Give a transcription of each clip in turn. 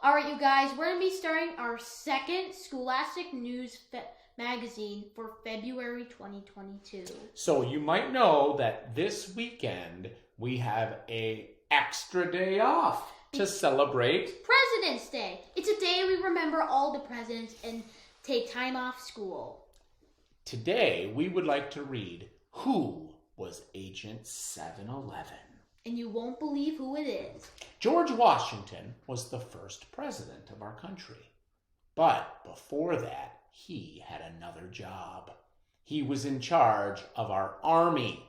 All right, you guys, we're going to be starting our second Scholastic News magazine for February 2022. So you might know that this weekend we have an extra day off to celebrate President's Day. It's a day we remember all the presidents and take time off school. Today we would like to read Who Was Agent 711? And you won't believe who it is. George Washington was the first president of our country. But before that, he had another job. He was in charge of our army.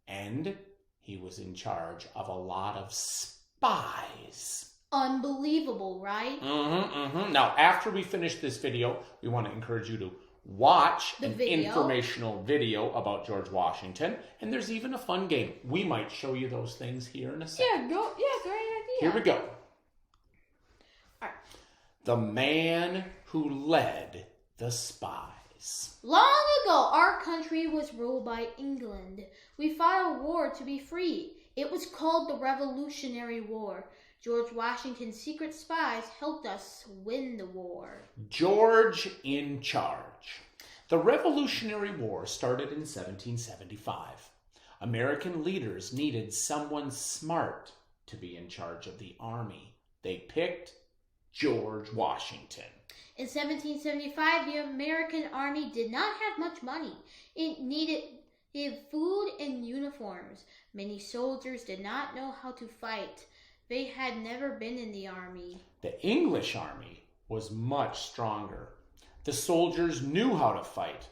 And he was in charge of a lot of spies. Unbelievable, right? Now, after we finish this video, we want to encourage you to watch an informational video about George Washington. And there's even a fun game. We might show you those things here in a second. Yeah, great idea. Here we go. All right. The man who led the spies. Long ago, our country was ruled by England. We fought a war to be free. It was called the Revolutionary War. George Washington's secret spies helped us win the war. George in charge. The Revolutionary War started in 1775. American leaders needed someone smart to be in charge of the army. They picked George Washington. In 1775, the American army did not have much money. It needed food and uniforms. Many soldiers did not know how to fight. They had never been in the army. The English army was much stronger. The soldiers knew how to fight.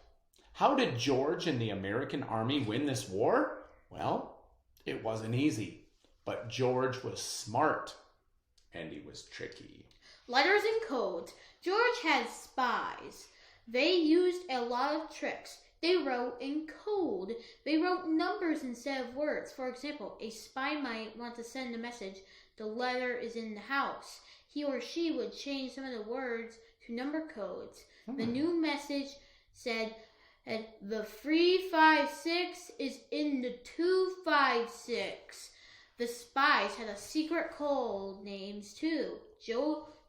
How did George and the American army win this war? Well, it wasn't easy, but George was smart and he was tricky. Letters and codes. George had spies. They used a lot of tricks. They wrote in code. They wrote numbers instead of words. For example, a spy might want to send a message. The letter is in the house. He or she would change some of the words to number codes. The new message said, the 356 is in the 256. The spies had a secret code names too.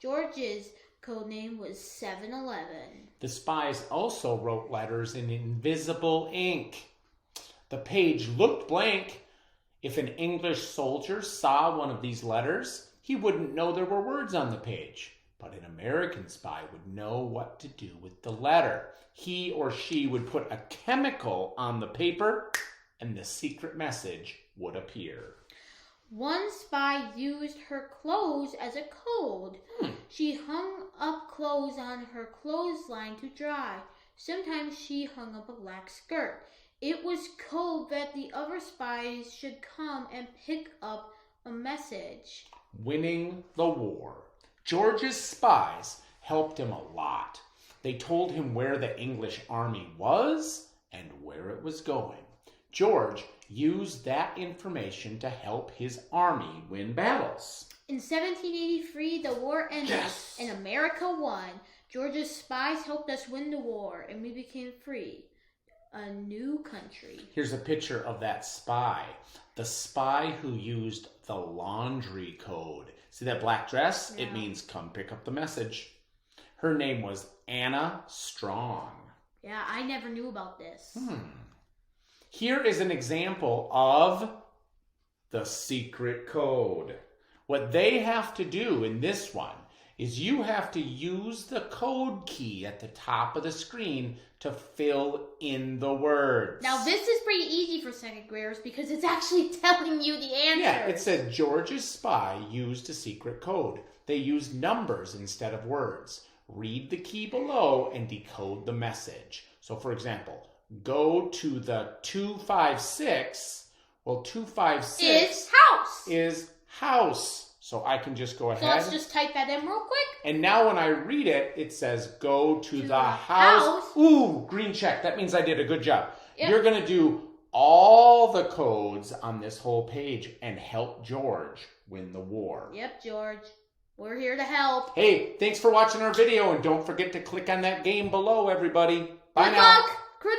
George's code name was 711. The spies also wrote letters in invisible ink. The page looked blank. If an English soldier saw one of these letters, he wouldn't know there were words on the page. But an American spy would know what to do with the letter. He or she would put a chemical on the paper, and the secret message would appear. One spy used her clothes as a code. She hung up clothes on her clothesline to dry. Sometimes she hung up a black skirt. It was code that the other spies should come and pick up a message. Winning the war. George's spies helped him a lot. They told him where the English army was and where it was going. George used that information to help his army win battles. In 1783, the war ended and America won. George's spies helped us win the war and we became free. A new country. Here's a picture of that spy. The spy who used the laundry code. See that black dress? Yeah. It means come pick up the message. Her name was Anna Strong. Yeah, I never knew about this. Here is an example of the secret code. What they have to do in this one is you have to use the code key at the top of the screen to fill in the words. Now this is pretty easy for second graders because it's actually telling you the answer. Yeah, it said George's spy used a secret code. They used numbers instead of words. Read the key below and decode the message. So for example, go to the 256. Well, 256 is house. So I can just go ahead. So let's just type that in real quick. And now when I read it, it says go to the house. Ooh, green check. That means I did a good job. Yep. You're going to do all the codes on this whole page and help George win the war. Yep, George. We're here to help. Hey, thanks for watching our video. And don't forget to click on that game below, everybody. Bye Good now. luck. Crew